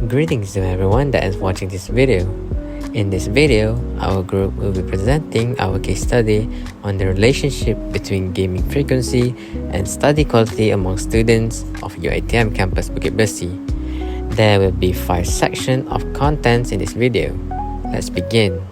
Greetings to everyone that is watching this video. In this video, our group will be presenting our case study on the relationship between gaming frequency and study quality among students of UiTM campus Bukit Besi. There will be 5 sections of contents in this video. Let's begin.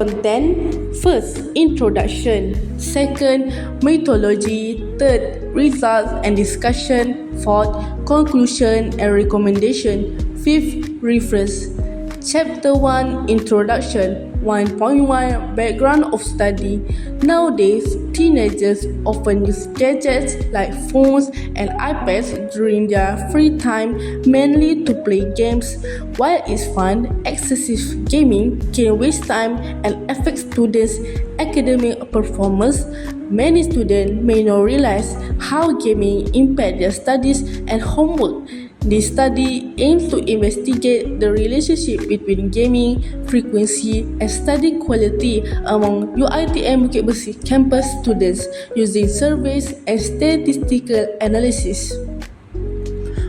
Content. First, introduction. Second, methodology. Third, results and discussion. Fourth, conclusion and recommendation. Fifth, reference. Chapter 1, Introduction. 1.1, Background of study. Nowadays, teenagers often use gadgets like phones and iPads during their free time, mainly to play games. While it's fun, excessive gaming can waste time and affect students' academic performance. Many students may not realize how gaming impacts their studies and homework. This study aims to investigate the relationship between gaming, frequency, and study quality among UiTM Bukit Besi campus students using surveys and statistical analysis.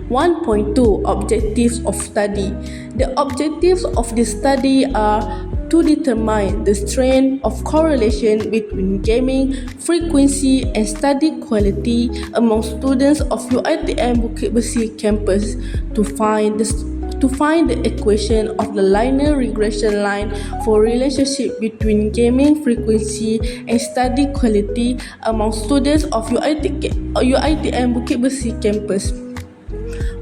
1.2 Objectives of study. The objectives of this study are to determine the strength of correlation between gaming, frequency, and study quality among students of UiTM Bukit Besi campus, to find the equation of the linear regression line for relationship between gaming frequency and study quality among students of UiTM Bukit Besi campus.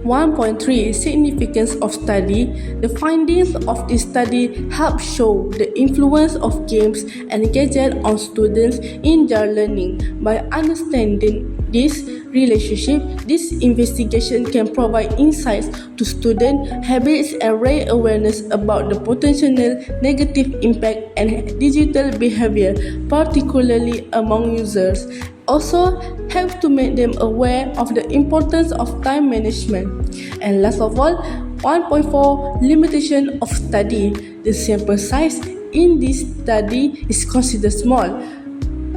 1.3 Significance of study. The findings of this study help show the influence of games and gadgets on students in their learning. By understanding this relationship, this investigation can provide insights to student habits and raise awareness about the potential negative impact and digital behavior, particularly among users. Also helps to make them aware of the importance of time management. And last of all, 1.4 Limitation of study. The sample size in this study is considered small,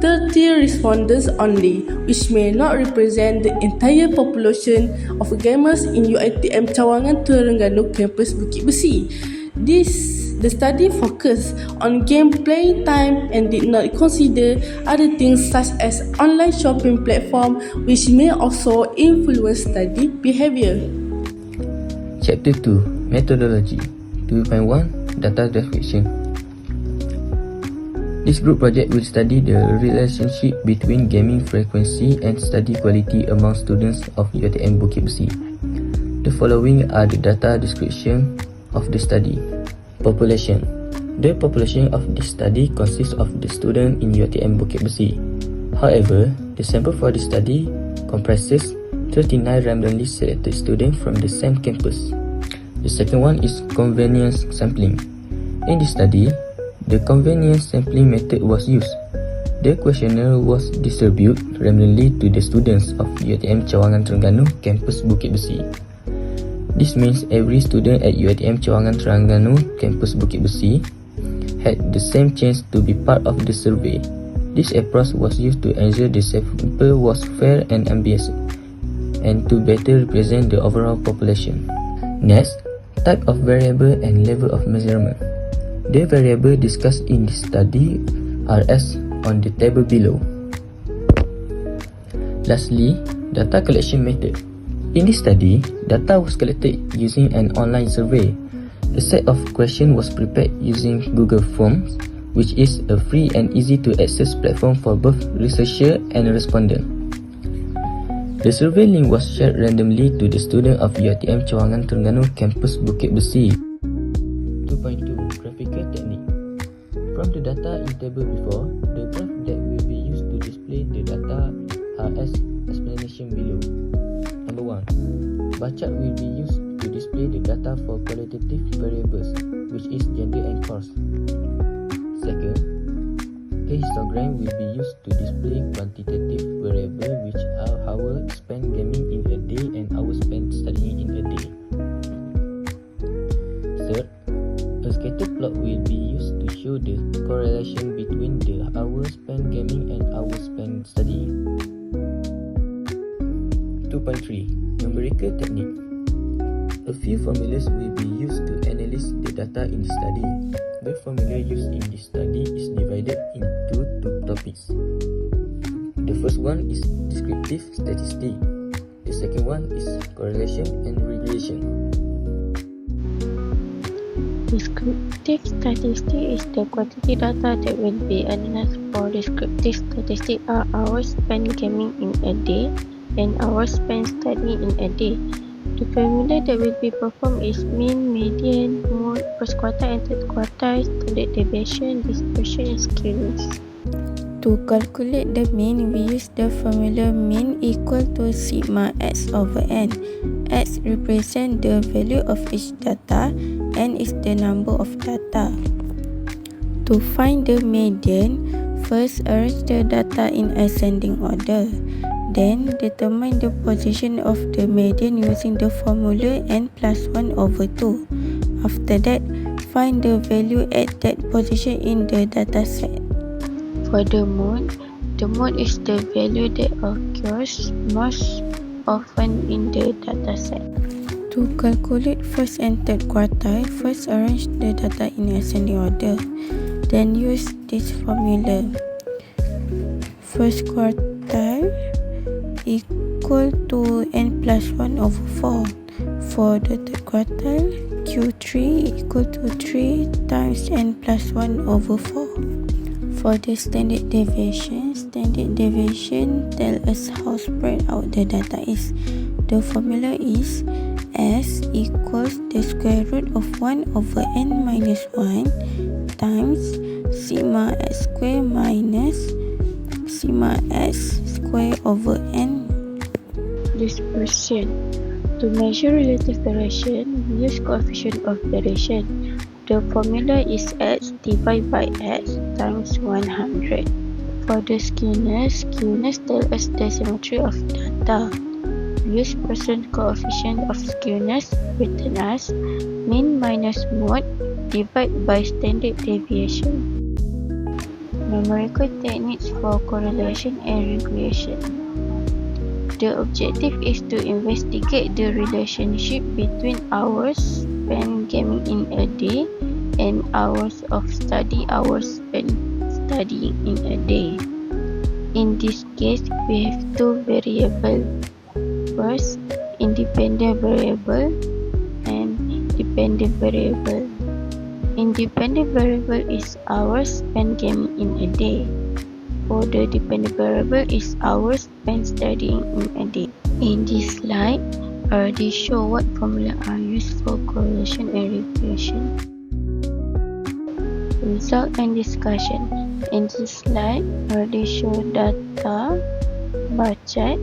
30 respondents only, which may not represent the entire population of gamers in UiTM Cawangan Terengganu campus Bukit Besi. The study focused on game playing time and did not consider other things such as online shopping platform, which may also influence study behavior. Chapter 2, Methodology. 2.1, Data Description. This group project will study the relationship between gaming frequency and study quality among students of UiTM Bukit Besi. The following are the data description of the study. Population. The population of this study consists of the student in UiTM Bukit Besi. However, the sample for the study comprises 39 randomly selected students from the same campus. The second one is convenience sampling. In this study, the convenience sampling method was used. The questionnaire was distributed randomly to the students of UiTM Cawangan Terengganu campus Bukit Besi. This means every student at UiTM Cawangan Terengganu campus Bukit Besi had the same chance to be part of the survey. This approach was used to ensure the sample was fair and unbiased, and to better represent the overall population. Next, type of variable and level of measurement. The variable discussed in this study are as on the table below. Lastly, data collection method. In this study, data was collected using an online survey. A set of questions was prepared using Google Forms, which is a free and easy to access platform for both researcher and respondent. The survey link was shared randomly to the student of UiTM Cawangan Terengganu campus Bukit Besi. 2.2 Graphical technique. From the data in table before, the graph that will be used to display the data are as explanation below. Number 1. Bar chart will be used to display the data for qualitative variables, which is gender and course. Second, a histogram will be used to display quantitative variables, which are hours spent gaming in a day and hours spent studying in a day. Third, a scatter plot will be used to show the correlation between the hours spent gaming and hours spent studying. 2.3 Numerical technique. A few formulas will be used to analyze the data in the study. The formula used in this study is divided into two topics. The first one is descriptive statistics. The second one is correlation and regression. Descriptive statistics is the quantity data that will be analyzed. For descriptive statistics are hours spent gaming in a day and hours spent studying in a day. The formula that will be performed is mean, median, mode, first quartile and third quartile, standard deviation, dispersion and skewness. To calculate the mean, we use the formula mean equal to sigma x over n. X represents the value of each data, n is the number of data. To find the median, first arrange the data in ascending order. Then determine the position of the median using the formula n plus 1 over 2. After that, find the value at that position in the dataset. For the mode is the value that occurs most often in the dataset. To calculate first and third quartile, first arrange the data in ascending order. Then use this formula. First quartile equal to n plus 1 over 4. For the third quartile, Q3 equal to 3 times n plus 1 over 4. For the standard deviation tells us how spread out the data is. The formula is S equals the square root of 1 over n minus 1 times sigma x square minus sigma x square over n. Dispersion. To measure relative variation, we use coefficient of variation. The formula is x divided by x times 100. For the skewness tells us the symmetry of data. We use percent coefficient of skewness written as mean minus mode divided by standard deviation. Numerical techniques for correlation and regression. The objective is to investigate the relationship between hours spent gaming in a day and hours spent studying in a day. In this case, we have two variables. First, independent variable and dependent variable. Independent variable is hours spent gaming in a day. For the dependent variable is hours spent studying in a day. In this slide, I already show what formula are used for correlation and regression. Result and discussion. In this slide, I already show data bar chart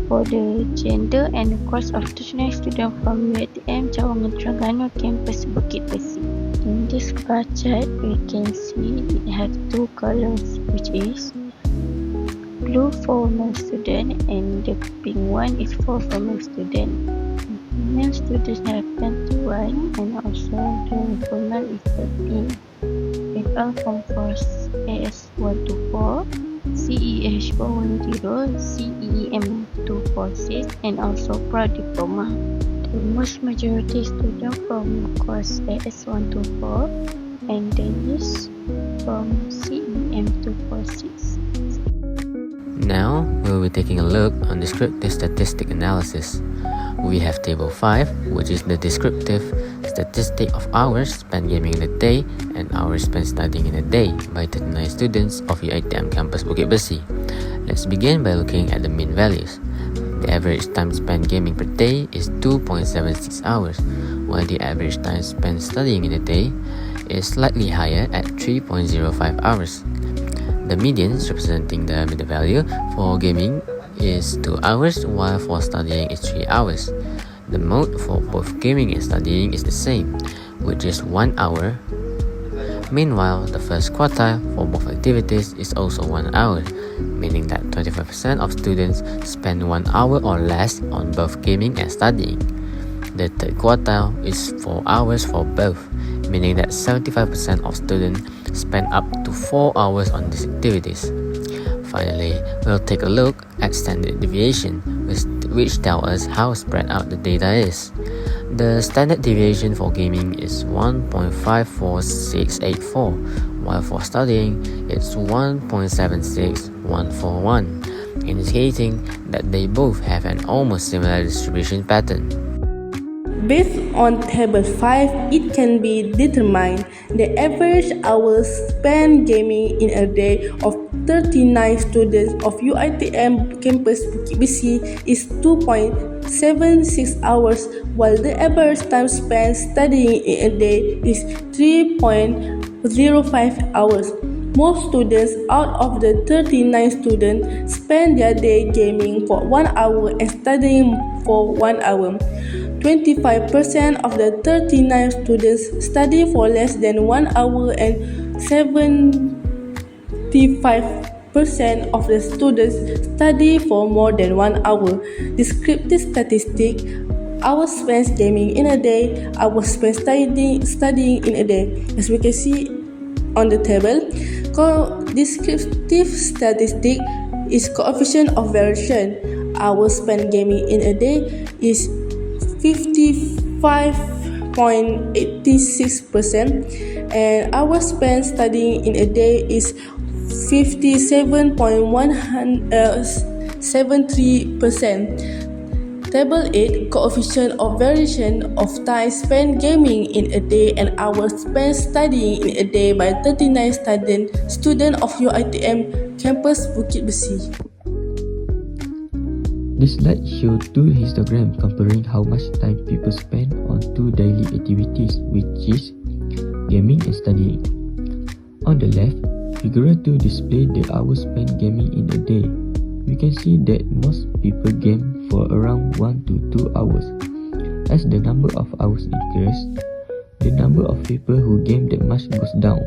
for the gender and course of tertiary student from UiTM Cawangan Terengganu campus Bukit Besi. In this bar chart, we can see it have two colors, which is blue for male student and the pink one is for female student. Male students have 21 and also the female is 13. With all form for AS124, CEH410, CEEM 246 and also Pro Diploma. The most majority students from course AS124 and the least from CEM 246. Now, we'll be taking a look on descriptive statistic analysis. We have table 5, which is the descriptive statistic of hours spent gaming in a day and hours spent studying in a day by 39 students of UiTM campus Bukit Besi. Let's begin by looking at the mean values. The average time spent gaming per day is 2.76 hours, while the average time spent studying in a day is slightly higher at 3.05 hours. The medians, representing the middle value for gaming, is 2 hours, while for studying is 3 hours. The mode for both gaming and studying is the same, which is 1 hour. Meanwhile, the first quartile for both activities is also 1 hour, meaning that 25% of students spend 1 hour or less on both gaming and studying. The third quartile is 4 hours for both, meaning that 75% of students spend up to 4 hours on these activities. Finally, we'll take a look at standard deviation, which tell us how spread out the data is. The standard deviation for gaming is 1.54684, while for studying it's 1.76141, indicating that they both have an almost similar distribution pattern. Based on Table 5, it can be determined the average hours spent gaming in a day of 39 students of UiTM campus Bukit Besi is 2.76 hours, while the average time spent studying in a day is 3.05 hours. Most students out of the 39 students spend their day gaming for 1 hour and studying for 1 hour. 25% of the 39 students study for less than 1 hour and 75% of the students study for more than 1 hour. Descriptive statistic: hours spent gaming in a day, hours spent studying in a day. As we can see on the table, descriptive statistic is coefficient of variation. Hours spent gaming in a day is 55.86%, and hours spent studying in a day is 57.73%. Table 8, coefficient of variation of time spent gaming in a day and hours spent studying in a day by 39 students of UiTM campus Bukit Besi. This slide shows two histograms comparing how much time people spend on two daily activities, which is gaming and studying. On the left, figure 2 displays the hours spent gaming in a day. We can see that most people game for around 1 to 2 hours. As the number of hours increases, the number of people who game that much goes down.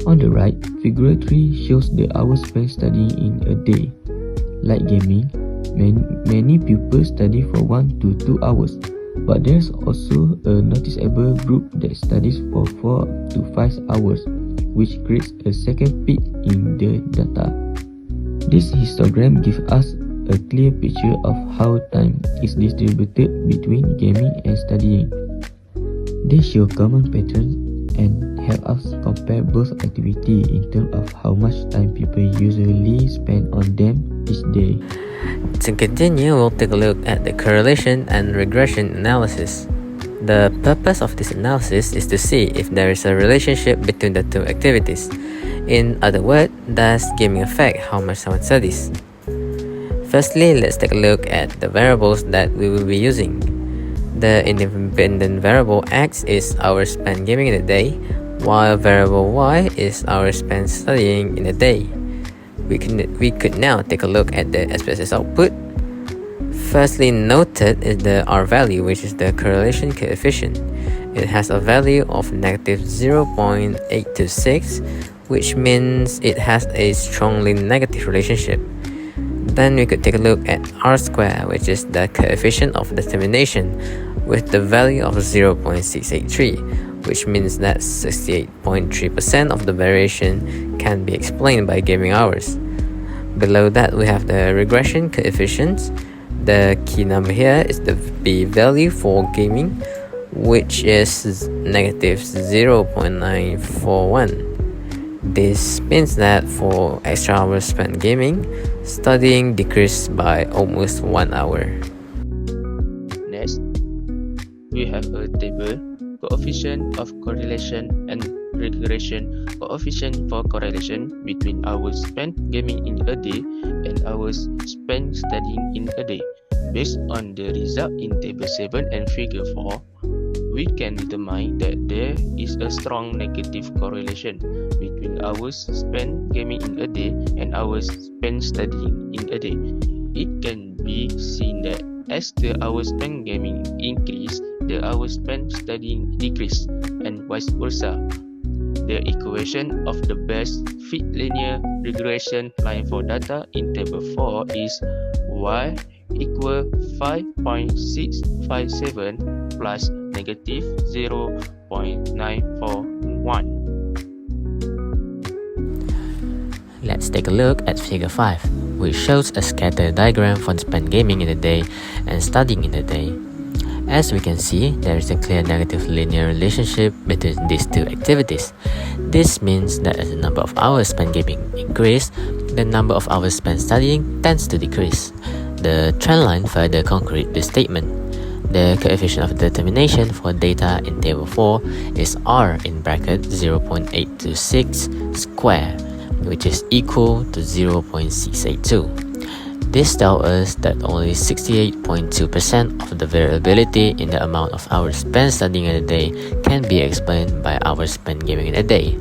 On the right, figure 3 shows the hours spent studying in a day. Like gaming, many pupils study for 1 to 2 hours, but there's also a noticeable group that studies for 4 to 5 hours, which creates a second peak in the data. This histogram gives us a clear picture of how time is distributed between gaming and studying. They show common patterns and help us compare both activities in terms of how much time people usually spend on them each day. To continue, we'll take a look at the correlation and regression analysis. The purpose of this analysis is to see if there is a relationship between the two activities. In other words, does gaming affect how much someone studies? Firstly, let's take a look at the variables that we will be using. The independent variable X is hours spent gaming in a day, while variable Y is hours spent studying in a day. We could now take a look at the SPSS output. Firstly noted is the R value, which is the correlation coefficient. It has a value of negative 0.826, which means it has a strongly negative relationship. Then we could take a look at R square, which is the coefficient of determination, with the value of 0.683, which means that 68.3% of the variation can be explained by gaming hours. Below that, we have the regression coefficients. The key number here is the p value for gaming, which is negative 0.941. This means that for extra hours spent gaming, studying decreased by almost 1 hour. Next, we have a table, coefficient of correlation and regression. Coefficient for correlation between hours spent gaming in a day and hours spent studying in a day. Based on the result in table 7 and figure 4, we can determine that there is a strong negative correlation between hours spent gaming in a day and hours spent studying in a day. It can be seen that as the hours spent gaming increase, the hours spent studying decrease, and vice versa. The equation of the best fit linear regression line for data in table 4 is y equal 5.657 plus negative 0.941. Let's take a look at figure 5. which shows a scatter diagram for spent gaming in a day and studying in a day. As we can see, there is a clear negative linear relationship between these two activities. This means that as the number of hours spent gaming increase, the number of hours spent studying tends to decrease. The trend line further concretes this statement. The coefficient of determination for data in table 4 is r in bracket 0.826 square, which is equal to 0.682. This tells us that only 68.2% of the variability in the amount of hours spent studying in a day can be explained by hours spent gaming in a day.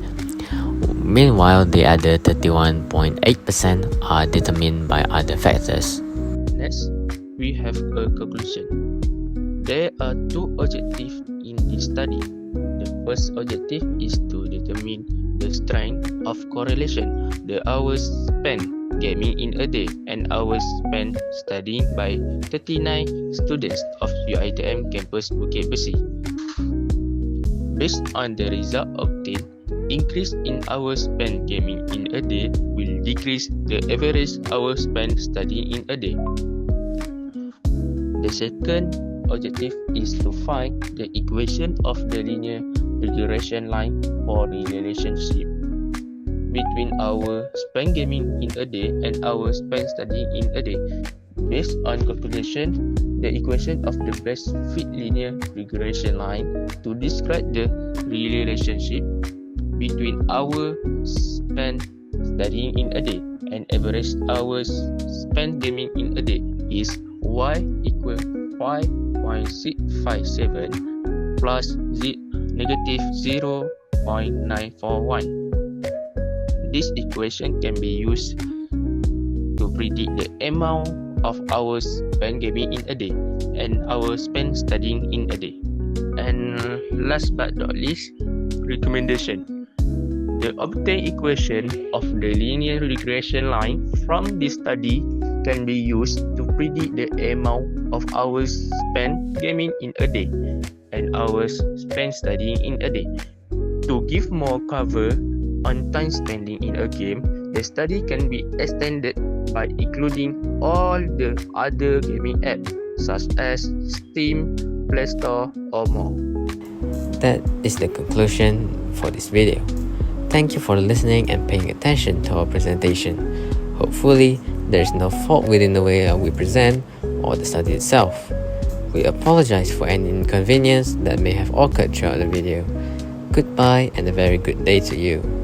Meanwhile, the other 31.8% are determined by other factors. Next, we have a conclusion. There are two objectives in this study. The first objective is to determine the strength of correlation, the hours spent gaming in a day and hours spent studying by 39 students of UiTM campus Bukit Besi. Based on the result obtained, increase in hours spent gaming in a day will decrease the average hours spent studying in a day. The second objective is to find the equation of the linear regression line for the relationship between hours spent gaming in a day and hours spent studying in a day. Based on calculation, the equation of the best fit linear regression line to describe the relationship between hours spent studying in a day and average hours spent gaming in a day is y equal 5.657 plus negative 0.941. This equation can be used to predict the amount of hours spent gaming in a day and hours spent studying in a day. And last but not least, recommendation. The obtained equation of the linear regression line from this study can be used to predict the amount of hours spent gaming in a day and hours spent studying in a day. To give more cover on time spending in a game, the study can be extended by including all the other gaming apps such as Steam, Play Store, or more. That is the conclusion for this video. Thank you for listening and paying attention to our presentation. Hopefully, there is no fault within the way we present or the study itself. We apologize for any inconvenience that may have occurred throughout the video. Goodbye and a very good day to you.